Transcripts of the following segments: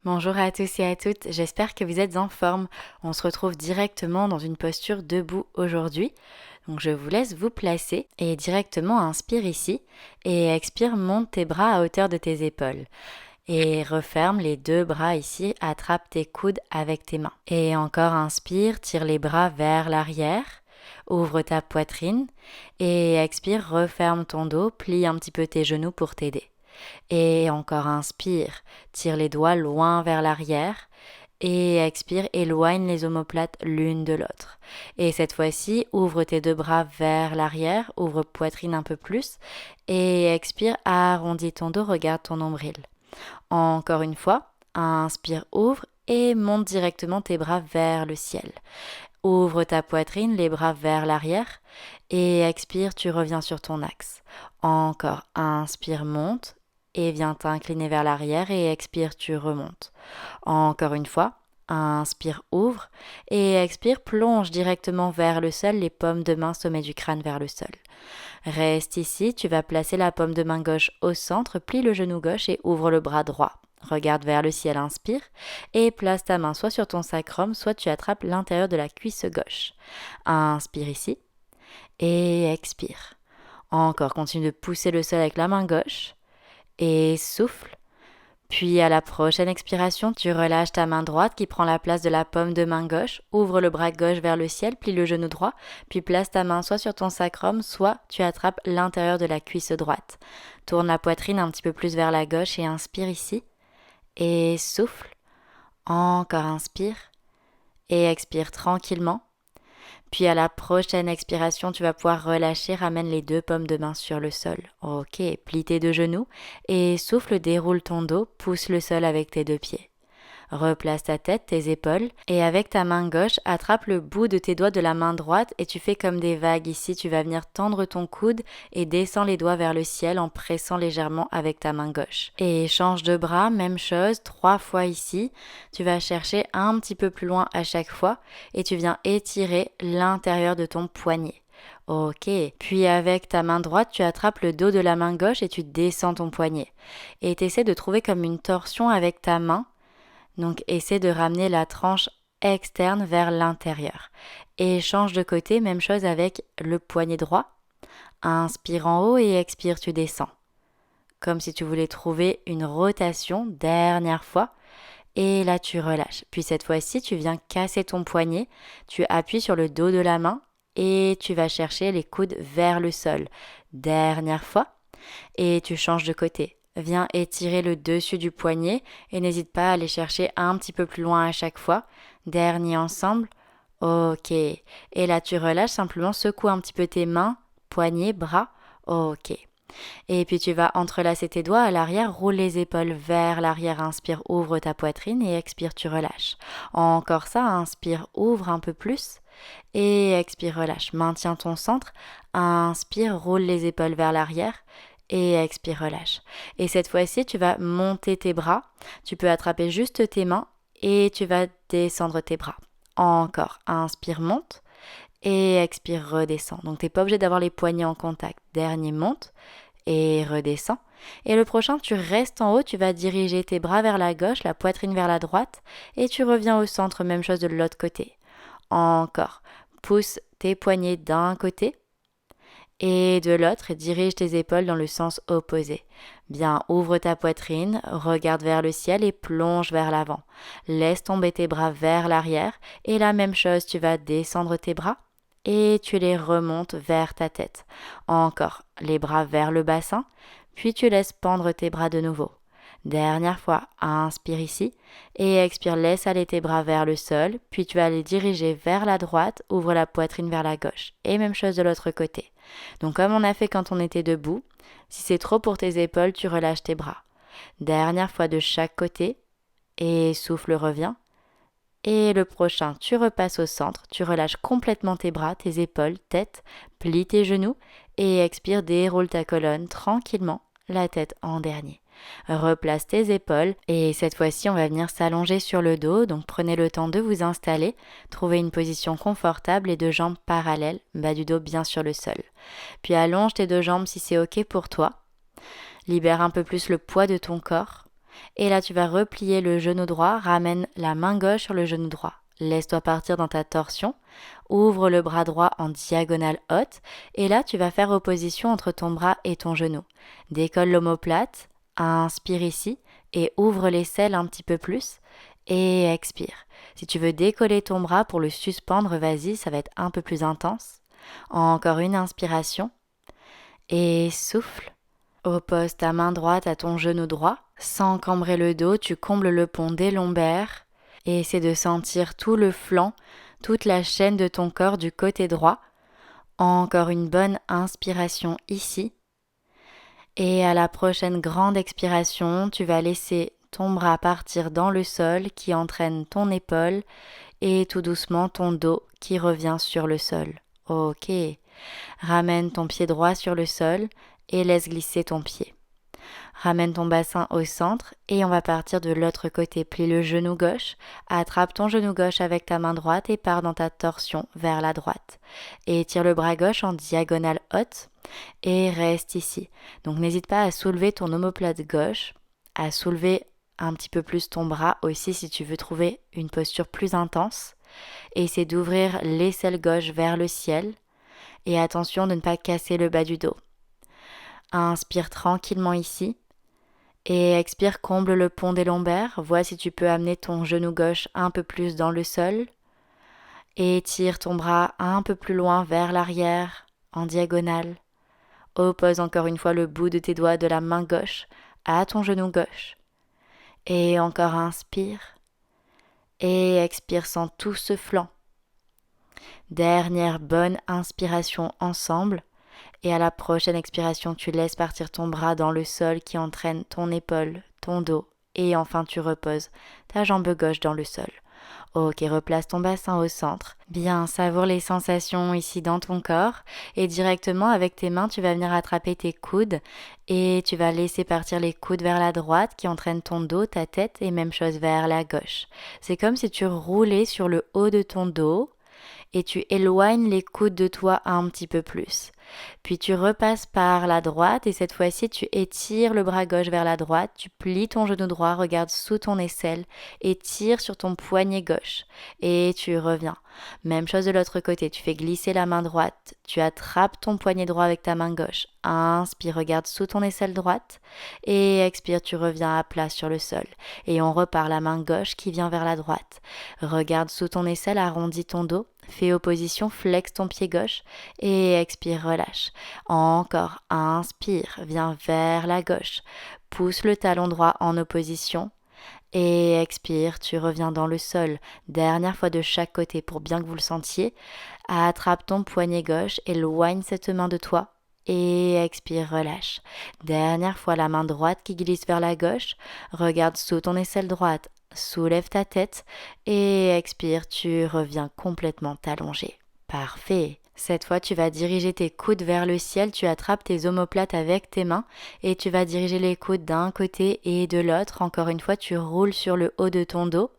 Bonjour à tous et à toutes, j'espère que vous êtes en forme. On se retrouve directement dans une posture debout aujourd'hui. Donc je vous laisse vous placer et directement inspire ici et expire, monte tes bras à hauteur de tes épaules. Et referme les deux bras ici, attrape tes coudes avec tes mains. Et encore inspire, tire les bras vers l'arrière, ouvre ta poitrine et expire, referme ton dos, plie un petit peu tes genoux pour t'aider. Et encore inspire, tire les doigts loin vers l'arrière et expire, éloigne les omoplates l'une de l'autre. Et cette fois-ci, ouvre tes deux bras vers l'arrière, ouvre poitrine un peu plus et expire, arrondis ton dos, regarde ton nombril. Encore une fois, inspire, ouvre et monte directement tes bras vers le ciel. Ouvre ta poitrine, les bras vers l'arrière et expire, tu reviens sur ton axe. Encore, inspire, monte et viens t'incliner vers l'arrière et expire, tu remontes. Encore une fois, inspire, ouvre et expire, plonge directement vers le sol, les paumes de main sommet du crâne vers le sol. Reste ici, tu vas placer la paume de main gauche au centre, plie le genou gauche et ouvre le bras droit. Regarde vers le ciel, inspire et place ta main soit sur ton sacrum, soit tu attrapes l'intérieur de la cuisse gauche. Inspire ici et expire. Encore, continue de pousser le sol avec la main gauche et souffle. Puis à la prochaine expiration, tu relâches ta main droite qui prend la place de la paume de main gauche, ouvre le bras gauche vers le ciel, plie le genou droit, puis place ta main soit sur ton sacrum, soit tu attrapes l'intérieur de la cuisse droite. Tourne la poitrine un petit peu plus vers la gauche et inspire ici. Et souffle. Encore inspire. Et expire tranquillement. Puis à la prochaine expiration, tu vas pouvoir relâcher, ramène les deux paumes de main sur le sol. Ok, plie tes deux genoux et souffle, déroule ton dos, pousse le sol avec tes deux pieds. Replace ta tête, tes épaules et avec ta main gauche, attrape le bout de tes doigts de la main droite et tu fais comme des vagues ici. Tu vas venir tendre ton coude et descends les doigts vers le ciel en pressant légèrement avec ta main gauche. Et change de bras, même chose, 3 fois ici. Tu vas chercher un petit peu plus loin à chaque fois et tu viens étirer l'intérieur de ton poignet. Ok, puis avec ta main droite, tu attrapes le dos de la main gauche et tu descends ton poignet. Et tu essaies de trouver comme une torsion avec ta main. Donc, essaie de ramener la tranche externe vers l'intérieur. Et change de côté, même chose avec le poignet droit. Inspire en haut et expire, tu descends. Comme si tu voulais trouver une rotation, dernière fois. Et là, tu relâches. Puis cette fois-ci, tu viens casser ton poignet. Tu appuies sur le dos de la main et tu vas chercher les coudes vers le sol. Dernière fois. Et tu changes de côté. Viens étirer le dessus du poignet et n'hésite pas à aller chercher un petit peu plus loin à chaque fois. Dernier ensemble. Ok. Et là, tu relâches, simplement secoue un petit peu tes mains, poignets, bras. Ok. Et puis tu vas entrelacer tes doigts à l'arrière, roule les épaules vers l'arrière, inspire, ouvre ta poitrine et expire, tu relâches. Encore ça, inspire, ouvre un peu plus et expire, relâche. Maintiens ton centre, inspire, roule les épaules vers l'arrière et expire, relâche. Et cette fois-ci, tu vas monter tes bras, tu peux attraper juste tes mains et tu vas descendre tes bras. Encore, inspire, monte et expire, redescends. Donc tu n'es pas obligé d'avoir les poignets en contact. Dernier, monte et redescends. Et le prochain, tu restes en haut, tu vas diriger tes bras vers la gauche, la poitrine vers la droite et tu reviens au centre, même chose de l'autre côté. Encore, pousse tes poignets d'un côté et de l'autre et dirige tes épaules dans le sens opposé. Bien, ouvre ta poitrine, regarde vers le ciel et plonge vers l'avant. Laisse tomber tes bras vers l'arrière et la même chose, tu vas descendre tes bras et tu les remontes vers ta tête. Encore, les bras vers le bassin, puis tu laisses pendre tes bras de nouveau. Dernière fois, inspire ici et expire, laisse aller tes bras vers le sol, puis tu vas les diriger vers la droite, ouvre la poitrine vers la gauche. Et même chose de l'autre côté. Donc comme on a fait quand on était debout, si c'est trop pour tes épaules, tu relâches tes bras. Dernière fois de chaque côté et souffle, reviens. Et le prochain, tu repasses au centre, tu relâches complètement tes bras, tes épaules, tête, plie tes genoux et expire, déroule ta colonne tranquillement, la tête en dernier. Replace tes épaules et cette fois-ci on va venir s'allonger sur le dos, donc prenez le temps de vous installer, trouvez une position confortable et deux jambes parallèles, bas du dos bien sur le sol. Puis allonge tes deux jambes si c'est ok pour toi, libère un peu plus le poids de ton corps Et là, tu vas replier le genou droit, ramène la main gauche sur le genou droit. Laisse-toi partir dans ta torsion, ouvre le bras droit en diagonale haute et là, tu vas faire opposition entre ton bras et ton genou. Décolle l'omoplate, inspire ici et ouvre l'aisselle un petit peu plus et expire. Si tu veux décoller ton bras pour le suspendre, vas-y, ça va être un peu plus intense. Encore une inspiration et souffle. Oppose ta main droite à ton genou droit. Sans cambrer le dos, tu combles le pont des lombaires et essaie de sentir tout le flanc, toute la chaîne de ton corps du côté droit. Encore une bonne inspiration ici. Et à la prochaine grande expiration, tu vas laisser ton bras partir dans le sol qui entraîne ton épaule et tout doucement ton dos qui revient sur le sol. Ok. Ramène ton pied droit sur le sol et laisse glisser ton pied. Ramène ton bassin au centre et on va partir de l'autre côté. Plie le genou gauche, attrape ton genou gauche avec ta main droite et pars dans ta torsion vers la droite. Et tire le bras gauche en diagonale haute et reste ici. Donc n'hésite pas à soulever ton omoplate gauche, à soulever un petit peu plus ton bras aussi si tu veux trouver une posture plus intense. Et essaie d'ouvrir l'aisselle gauche vers le ciel et attention de ne pas casser le bas du dos. Inspire tranquillement ici et expire, comble le pont des lombaires. Vois si tu peux amener ton genou gauche un peu plus dans le sol et tire ton bras un peu plus loin vers l'arrière en diagonale. Oppose encore une fois le bout de tes doigts de la main gauche à ton genou gauche. Et encore inspire et expire sans tout ce flanc. Dernière bonne inspiration ensemble. Et à la prochaine expiration, tu laisses partir ton bras dans le sol qui entraîne ton épaule, ton dos. Et enfin, tu reposes ta jambe gauche dans le sol. Ok, replace ton bassin au centre. Bien, savoure les sensations ici dans ton corps. Et directement, avec tes mains, tu vas venir attraper tes coudes. Et tu vas laisser partir les coudes vers la droite qui entraîne ton dos, ta tête. Et même chose vers la gauche. C'est comme si tu roulais sur le haut de ton dos. Et tu éloignes les coudes de toi un petit peu plus. Puis tu repasses par la droite et cette fois-ci tu étires le bras gauche vers la droite, tu plies ton genou droit, regarde sous ton aisselle et tire sur ton poignet gauche et tu reviens. Même chose de l'autre côté, tu fais glisser la main droite, tu attrapes ton poignet droit avec ta main gauche, inspire, regarde sous ton aisselle droite et expire, tu reviens à plat sur le sol et on repart la main gauche qui vient vers la droite. Regarde sous ton aisselle, arrondis ton dos. Fais opposition, flex ton pied gauche et expire, relâche. Encore, inspire, viens vers la gauche. Pousse le talon droit en opposition et expire, tu reviens dans le sol. Dernière fois de chaque côté pour bien que vous le sentiez. Attrape ton poignet gauche, éloigne cette main de toi et expire, relâche. Dernière fois la main droite qui glisse vers la gauche. Regarde sous ton aisselle droite. Soulève ta tête et expire, tu reviens complètement allongé. Parfait. Cette fois, tu vas diriger tes coudes vers le ciel, tu attrapes tes omoplates avec tes mains et tu vas diriger les coudes d'un côté et de l'autre. Encore une fois, tu roules sur le haut de ton dos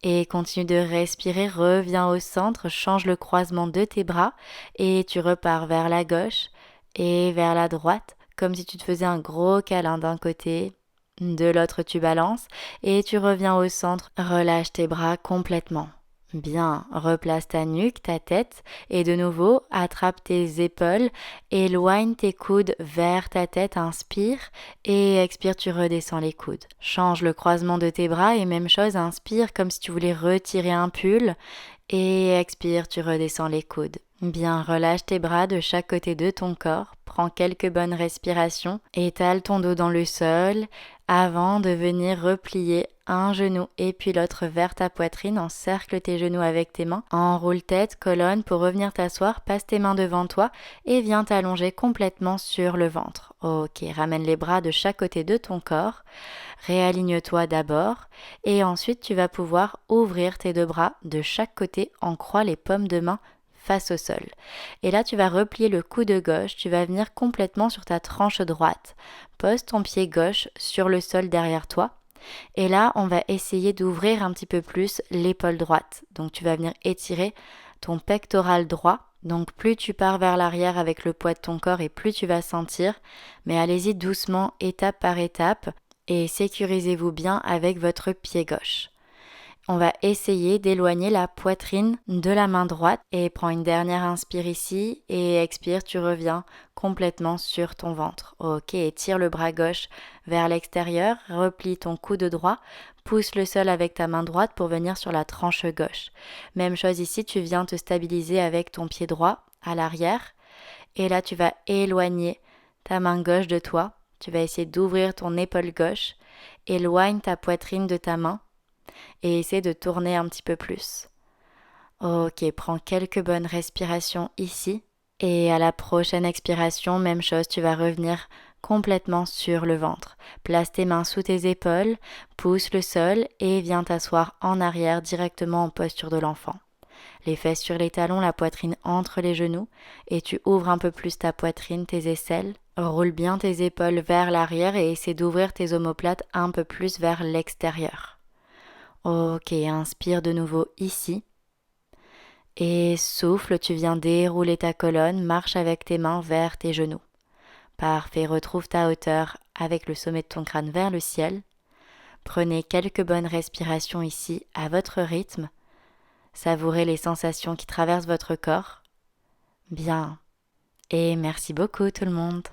et continue de respirer, reviens au centre, change le croisement de tes bras et tu repars vers la gauche et vers la droite, comme si tu te faisais un gros câlin d'un côté. De l'autre, tu balances et tu reviens au centre. Relâche tes bras complètement. Bien, replace ta nuque, ta tête et de nouveau, attrape tes épaules, éloigne tes coudes vers ta tête, inspire et expire, tu redescends les coudes. Change le croisement de tes bras et même chose, inspire comme si tu voulais retirer un pull et expire, tu redescends les coudes. Bien, relâche tes bras de chaque côté de ton corps, prends quelques bonnes respirations, étale ton dos dans le sol avant de venir replier un genou et puis l'autre vers ta poitrine, encercle tes genoux avec tes mains, enroule tête, colonne pour revenir t'asseoir, passe tes mains devant toi et viens t'allonger complètement sur le ventre. Ok, ramène les bras de chaque côté de ton corps, réaligne-toi d'abord et ensuite tu vas pouvoir ouvrir tes deux bras de chaque côté en croix, les paumes de main face au sol. Et là, tu vas replier le coude gauche, tu vas venir complètement sur ta tranche droite. Pose ton pied gauche sur le sol derrière toi. Et là, on va essayer d'ouvrir un petit peu plus l'épaule droite. Donc, tu vas venir étirer ton pectoral droit. Donc, plus tu pars vers l'arrière avec le poids de ton corps et plus tu vas sentir. Mais allez-y doucement, étape par étape. et sécurisez-vous bien avec votre pied gauche. On va essayer d'éloigner la poitrine de la main droite et prends une dernière inspire ici et expire, tu reviens complètement sur ton ventre. Ok, étire le bras gauche vers l'extérieur, replie ton coude droit, pousse le sol avec ta main droite pour venir sur la tranche gauche. Même chose ici, tu viens te stabiliser avec ton pied droit à l'arrière et là tu vas éloigner ta main gauche de toi. Tu vas essayer d'ouvrir ton épaule gauche, éloigne ta poitrine de ta main et essaie de tourner un petit peu plus. Ok, prends quelques bonnes respirations ici. Et à la prochaine expiration, même chose, tu vas revenir complètement sur le ventre. Place tes mains sous tes épaules, pousse le sol et viens t'asseoir en arrière directement en posture de l'enfant. Les fesses sur les talons, la poitrine entre les genoux et tu ouvres un peu plus ta poitrine, tes aisselles. Roule bien tes épaules vers l'arrière et essaie d'ouvrir tes omoplates un peu plus vers l'extérieur. Ok, inspire de nouveau ici. Et souffle, tu viens dérouler ta colonne, marche avec tes mains vers tes genoux. Parfait, retrouve ta hauteur avec le sommet de ton crâne vers le ciel. Prenez quelques bonnes respirations ici à votre rythme. Savourez les sensations qui traversent votre corps. Bien. Et merci beaucoup tout le monde.